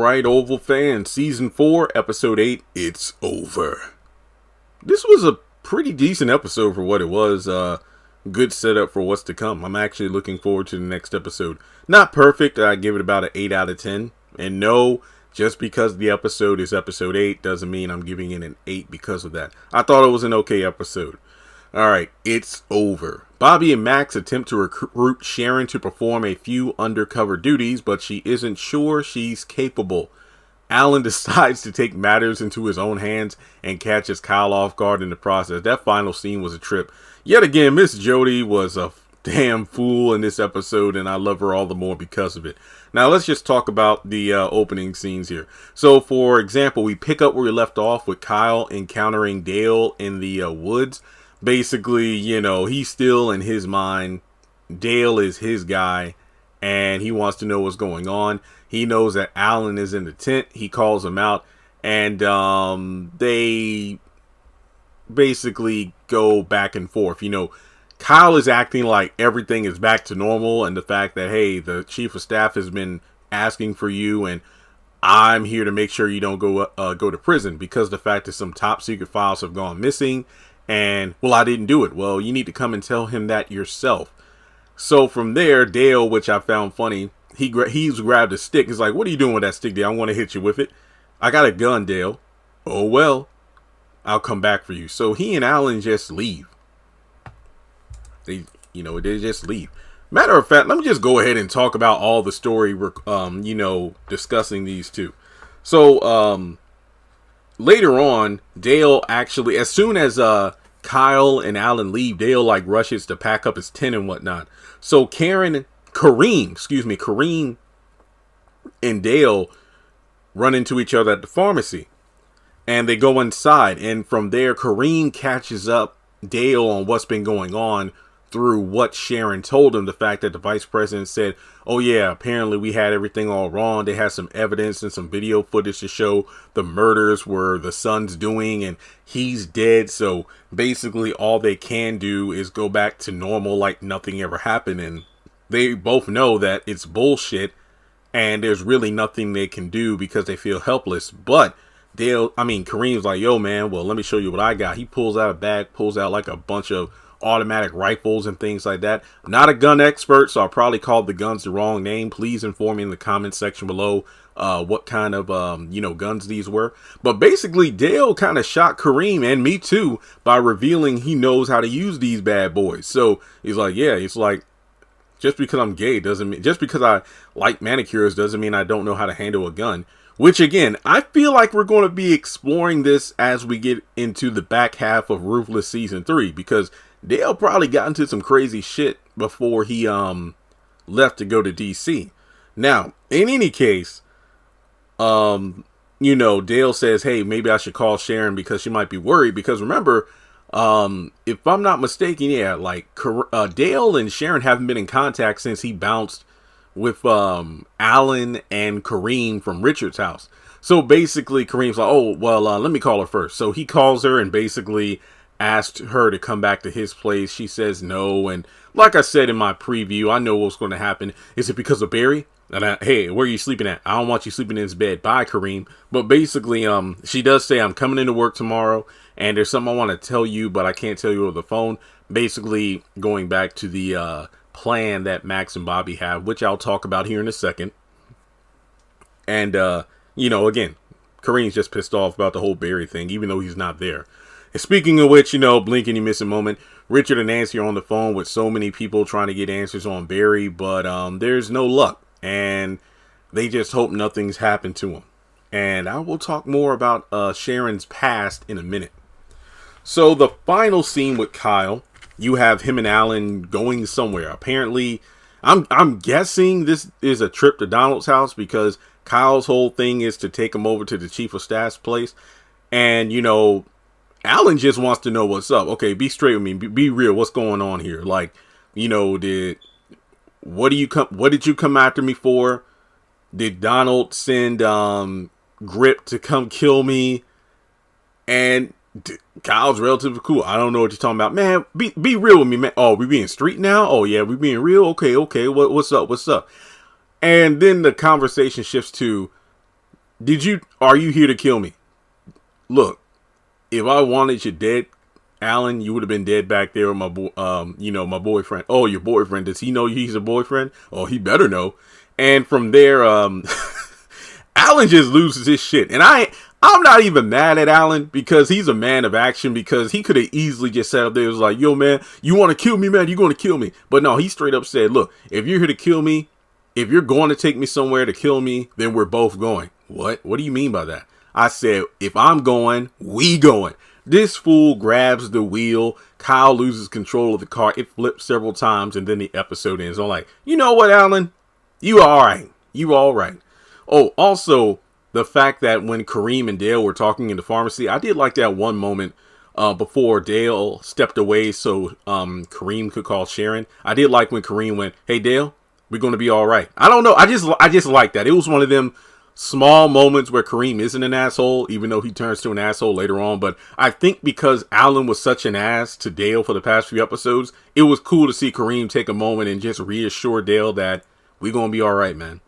Alright, Oval fans, Season 4, Episode 8, it's over. This was a pretty decent episode for what it was. Good setup for what's to come. I'm actually looking forward to the next episode. Not perfect, I give it about an 8 out of 10. And no, just because the episode is Episode 8 doesn't mean I'm giving it an 8 because of that. I thought it was an okay episode. Alright, it's over. Bobby and Max attempt to recruit Sharon to perform a few undercover duties, but she isn't sure she's capable. Alan decides to take matters into his own hands and catches Kyle off guard in the process. That final scene was a trip. Yet again, Miss Jody was a damn fool in this episode, and I love her all the more because of it. Now, let's just talk about the opening scenes here. So, for example, we pick up where we left off with Kyle encountering Dale in the woods. Basically, you know, he's still in his mind. Dale is his guy, and he wants to know what's going on. He knows that Alan is in the tent. He calls him out, and they basically go back and forth. You know, Kyle is acting like everything is back to normal, and the fact that, hey, the chief of staff has been asking for you, and I'm here to make sure you don't go to prison, because the fact that some top secret files have gone missing. And, well, I didn't do it. Well, you need to come and tell him that yourself. So from there, Dale, which I found funny, he's grabbed a stick. He's like, what are you doing with that stick, Dale? I want to hit you with it. I got a gun, Dale. Oh, well, I'll come back for you. So he and Alan just leave. They just leave. Matter of fact, let me just go ahead and talk about all the story, discussing these two. So, later on, Dale actually, as soon as Kyle and Alan leave, Dale rushes to pack up his tent and whatnot. So Kareem and Dale run into each other at the pharmacy, and they go inside. And from there, Kareem catches up Dale on what's been going on through what Sharon told him. The fact that the vice president said, oh yeah, apparently we had everything all wrong. They had some evidence and some video footage to show the murders were the son's doing, and he's dead. So basically all they can do is go back to normal like nothing ever happened. And they both know that it's bullshit, and there's really nothing they can do because they feel helpless. But Kareem's like, yo man, well, let me show you what I got. He pulls out a bag, pulls out like a bunch of automatic rifles and things like that. I'm not a gun expert, so I probably called the guns the wrong name. Please inform me in the comment section below what kind of guns these were. But basically, Dale kind of shot Kareem and me too by revealing he knows how to use these bad boys. So he's like, yeah, it's like, just because I'm gay doesn't mean, just because I like manicures doesn't mean I don't know how to handle a gun. Which again, I feel like we're going to be exploring this as we get into the back half of Ruthless Season 3, because Dale probably got into some crazy shit before he left to go to DC. Now, in any case, Dale says, hey, maybe I should call Sharon because she might be worried. Because remember, if I'm not mistaken, yeah, Dale and Sharon haven't been in contact since he bounced with Alan and Kareem from Richard's house. So basically, Kareem's like, oh, well, let me call her first. So he calls her and basically asked her to come back to his place. She says no, and like I said in my preview, I know what's going to happen. Is it because of Barry? And hey, where are you sleeping at? I don't want you sleeping in his bed. Bye, Kareem. But basically, she does say, I'm coming into work tomorrow, and there's something I want to tell you, but I can't tell you over the phone. Basically, going back to the plan that Max and Bobby have, which I'll talk about here in a second. And, again, Kareem's just pissed off about the whole Barry thing, even though he's not there. And speaking of which, blink and you miss a moment. Richard and Nancy are on the phone with so many people trying to get answers on Barry, but there's no luck. And they just hope nothing's happened to him. And I will talk more about Sharon's past in a minute. So the final scene with Kyle, you have him and Alan going somewhere. Apparently, I'm guessing this is a trip to Donald's house, because Kyle's whole thing is to take him over to the chief of staff's place. And, Alan just wants to know what's up. Okay, be straight with me. Be real. What's going on here? Like, what did you come after me for? Did Donald send Grip to come kill me? And Kyle's relatively cool. I don't know what you're talking about, man. Be real with me, man. Oh, we being street now? Oh yeah, we being real. Okay. What's up? And then the conversation shifts to Are you here to kill me? Look, if I wanted you dead, Alan, you would have been dead back there with my boyfriend. Oh, your boyfriend. Does he know he's a boyfriend? Oh, he better know. And from there, Alan just loses his shit. And I'm not even mad at Alan because he's a man of action, because he could have easily just sat up there and was like, yo, man, you want to kill me, man? You're going to kill me. But no, he straight up said, look, if you're here to kill me, if you're going to take me somewhere to kill me, then we're both going. What? What do you mean by that? I said, if I'm going, we going. This fool grabs the wheel. Kyle loses control of the car. It flips several times, and then the episode ends. I'm like, you know what, Alan? You all right. You all right. Oh, also, the fact that when Kareem and Dale were talking in the pharmacy, I did like that one moment before Dale stepped away so Kareem could call Sharon. I did like when Kareem went, hey, Dale, we're going to be all right. I don't know. I just like that. It was one of them small moments where Kareem isn't an asshole, even though he turns to an asshole later on. But I think because Alan was such an ass to Dale for the past few episodes, it was cool to see Kareem take a moment and just reassure Dale that we're going to be all right, man.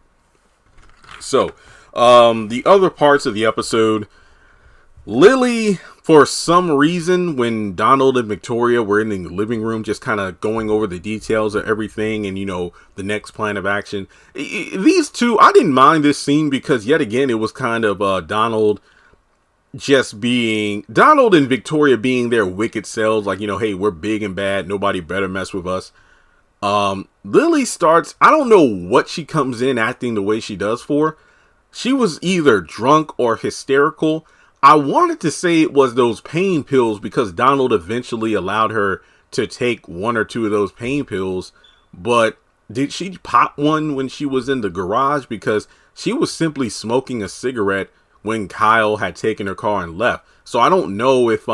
So, the other parts of the episode, Lily, for some reason, when Donald and Victoria were in the living room, just kind of going over the details of everything and, the next plan of action. These two, I didn't mind this scene because, yet again, it was kind of Donald and Victoria being their wicked selves. Like, hey, we're big and bad. Nobody better mess with us. Lily starts, I don't know what she comes in acting the way she does for. She was either drunk or hysterical. I wanted to say it was those pain pills because Donald eventually allowed her to take one or two of those pain pills. But did she pop one when she was in the garage? Because she was simply smoking a cigarette when Kyle had taken her car and left. So I don't know if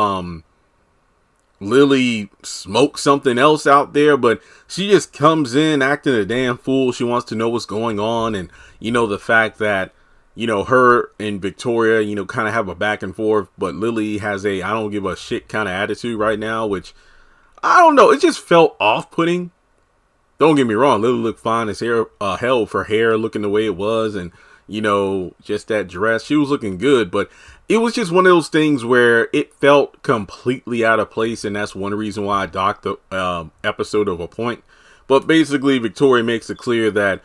Lily smoked something else out there, but she just comes in acting a damn fool. She wants to know what's going on. And, the fact that, her and Victoria, kind of have a back and forth, but Lily has a I don't give a shit kind of attitude right now, which I don't know. It just felt off-putting. Don't get me wrong. Lily looked fine as hell for hair looking the way it was. And, just that dress, she was looking good, but it was just one of those things where it felt completely out of place. And that's one reason why I docked the episode of a point. But basically, Victoria makes it clear that,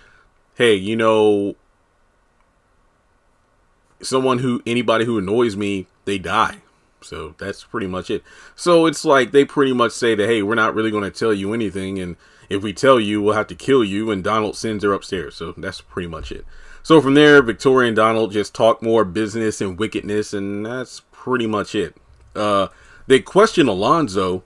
hey, anybody who annoys me, they die. So that's pretty much it. So it's like they pretty much say that, hey, we're not really going to tell you anything. And if we tell you, we'll have to kill you. And Donald sends her upstairs. So that's pretty much it. So from there, Victoria and Donald just talk more business and wickedness. And that's pretty much it. They question Alonso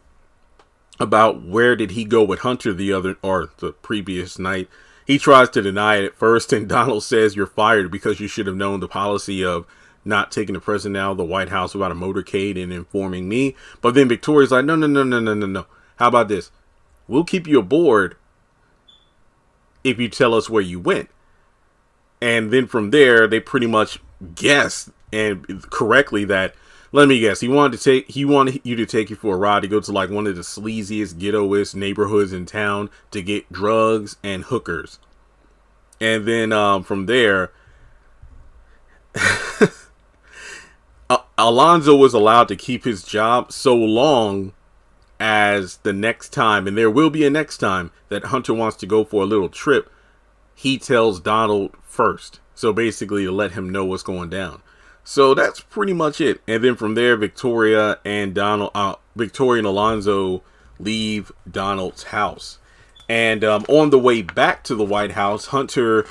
about where did he go with Hunter the previous night. He tries to deny it at first, and Donald says, you're fired because you should have known the policy of not taking the president out of the White House without a motorcade and informing me. But then Victoria's like, no. How about this? We'll keep you aboard if you tell us where you went. And then from there, they pretty much guessed, and correctly, that, let me guess, he wanted you to take you for a ride to go to like one of the sleaziest, ghettoest neighborhoods in town to get drugs and hookers. And then from there, Alonso was allowed to keep his job so long as the next time, and there will be a next time, that Hunter wants to go for a little trip, he tells Donald first. So basically to let him know what's going down. So that's pretty much it. And then from there, Victoria and Alonso leave Donald's house. And on the way back to the White House, Hunter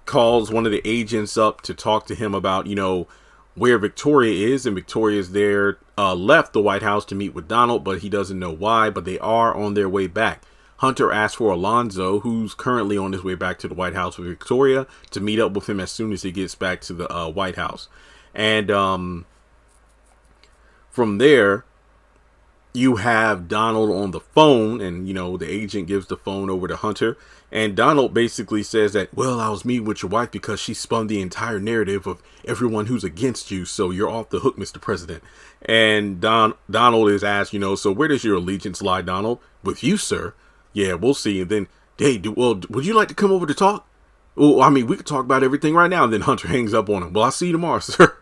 calls one of the agents up to talk to him about, where Victoria is. And Victoria's there, left the White House to meet with Donald, but he doesn't know why. But they are on their way back. Hunter asks for Alonso, who's currently on his way back to the White House with Victoria, to meet up with him as soon as he gets back to the White House. And from there, you have Donald on the phone, and, the agent gives the phone over to Hunter. And Donald basically says that, well, I was meeting with your wife because she spun the entire narrative of everyone who's against you. So you're off the hook, Mr. President. And Donald is asked, so where does your allegiance lie, Donald? With you, sir. Yeah, we'll see. And then, hey, would you like to come over to talk? Oh, I mean, we could talk about everything right now. And then Hunter hangs up on him. Well, I'll see you tomorrow, sir.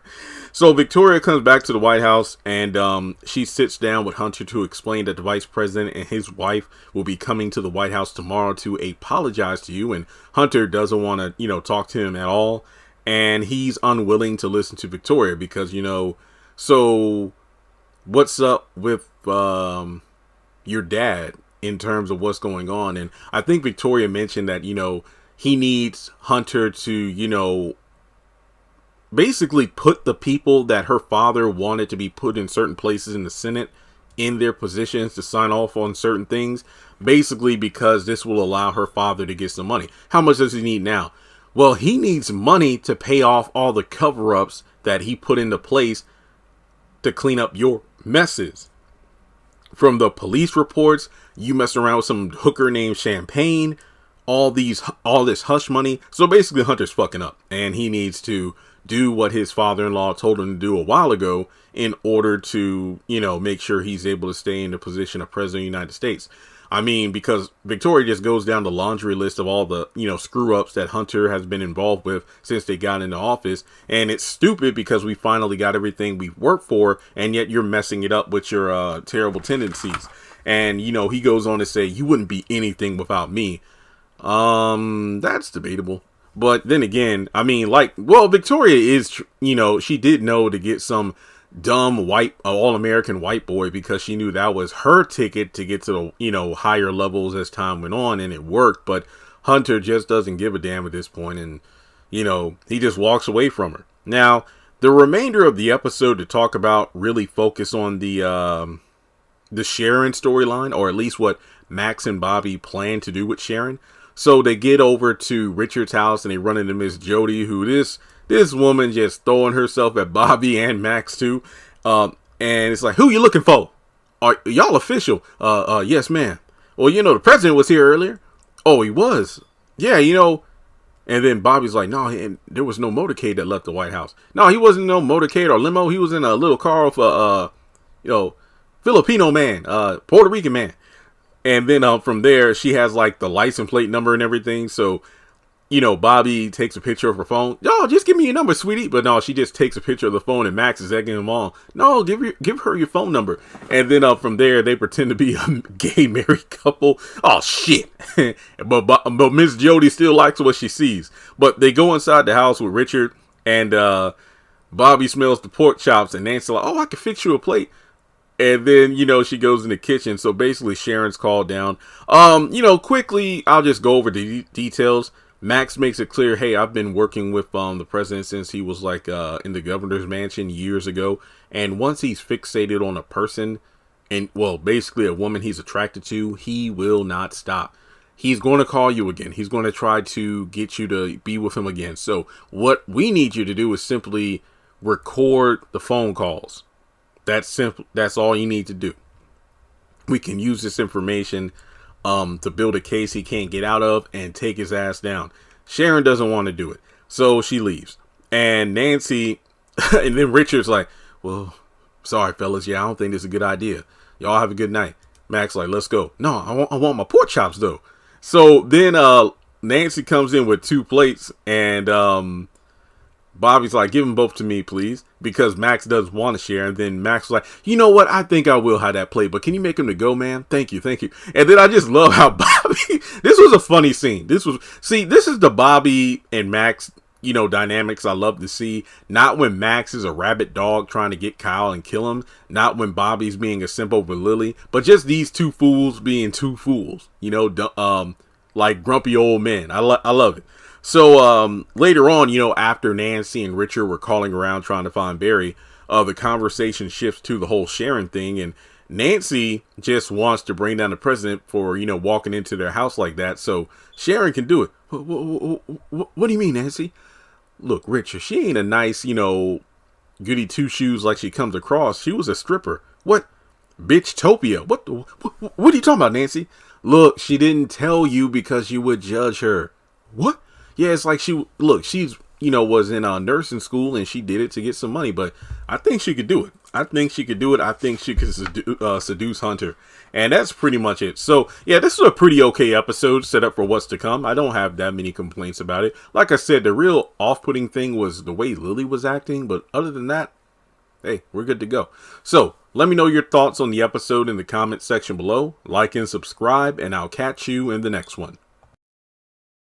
So Victoria comes back to the White House, and she sits down with Hunter to explain that the vice president and his wife will be coming to the White House tomorrow to apologize to you. And Hunter doesn't want to, talk to him at all. And he's unwilling to listen to Victoria because, so what's up with your dad in terms of what's going on? And I think Victoria mentioned that, he needs Hunter to, basically put the people that her father wanted to be put in certain places in the Senate in their positions to sign off on certain things, basically because this will allow her father to get some money. How much does he need now? Well, he needs money to pay off all the cover-ups that he put into place to clean up your messes. From the police reports, you mess around with some hooker named Champagne, all this hush money. So basically Hunter's fucking up, and he needs to do what his father-in-law told him to do a while ago in order to, make sure he's able to stay in the position of president of the United States. I mean, because Victoria just goes down the laundry list of all the, screw-ups that Hunter has been involved with since they got into office. And it's stupid because we finally got everything we've worked for, and yet you're messing it up with your terrible tendencies. And, he goes on to say, you wouldn't be anything without me. That's debatable. But then again, I mean, Victoria is, she did know to get some dumb white, all-American white boy because she knew that was her ticket to get to the, higher levels as time went on, and it worked. But Hunter just doesn't give a damn at this point, and, he just walks away from her. Now, the remainder of the episode to talk about really focus on the Sharon storyline, or at least what Max and Bobby plan to do with Sharon. So they get over to Richard's house and they run into Miss Jody, who this woman just throwing herself at Bobby and Max too. And it's like, who you looking for? Are y'all official? Yes, ma'am. Well, the president was here earlier. Oh, he was. Yeah, And then Bobby's like, no, and there was no motorcade that left the White House. No, he wasn't no motorcade or limo. He was in a little car with Filipino man, Puerto Rican man. And then from there, she has like the license plate number and everything. So, Bobby takes a picture of her phone. Yo, just give me your number, sweetie. But no, she just takes a picture of the phone and Max is egging him on. No, give her your phone number. And then from there, they pretend to be a gay married couple. Oh, shit. but Miss Jody still likes what she sees. But they go inside the house with Richard, and Bobby smells the pork chops, and Nancy's like, oh, I can fix you a plate. And then, she goes in the kitchen. So basically Sharon's called down. Quickly, I'll just go over the details. Max makes it clear, hey, I've been working with the president since he was in the governor's mansion years ago. And once he's fixated on a person and, basically a woman he's attracted to, he will not stop. He's going to call you again. He's going to try to get you to be with him again. So what we need you to do is simply record the phone calls. That's simple. That's all you need to do. We can use this information to build a case he can't get out of and take his ass down. Sharon doesn't want to do it, so she leaves. And Nancy, and then Richard's like, well, sorry, fellas. Yeah, I don't think this is a good idea. Y'all have a good night. Max like, let's go. No, I want my pork chops, though. So then Nancy comes in with 2 plates, and Bobby's like, give them both to me, please, because Max does want to share. And then Max was like, you know what? I think I will have that plate, but can you make him to go, man? Thank you. And then I just love how Bobby, this was a funny scene. This is the Bobby and Max, dynamics I love to see. Not when Max is a rabid dog trying to get Kyle and kill him. Not when Bobby's being a simp over Lily, but just these 2 fools being 2 fools, like grumpy old men. I love it. So later on, after Nancy and Richard were calling around trying to find Barry, the conversation shifts to the whole Sharon thing, and Nancy just wants to bring down the president for, walking into their house like that, so Sharon can do it. What do you mean, Nancy? Look, Richard, she ain't a nice, goody 2-shoes like she comes across. She was a stripper. What? Bitch-topia. What are you talking about, Nancy? Look, she didn't tell you because you would judge her. What? Yeah, it's like she's, was in nursing school and she did it to get some money, but I think she could do it. I think she could do it. I think she could seduce Hunter. And that's pretty much it. So, yeah, this is a pretty okay episode set up for what's to come. I don't have that many complaints about it. Like I said, the real off-putting thing was the way Lily was acting. But other than that, hey, we're good to go. So, let me know your thoughts on the episode in the comment section below. Like and subscribe, and I'll catch you in the next one.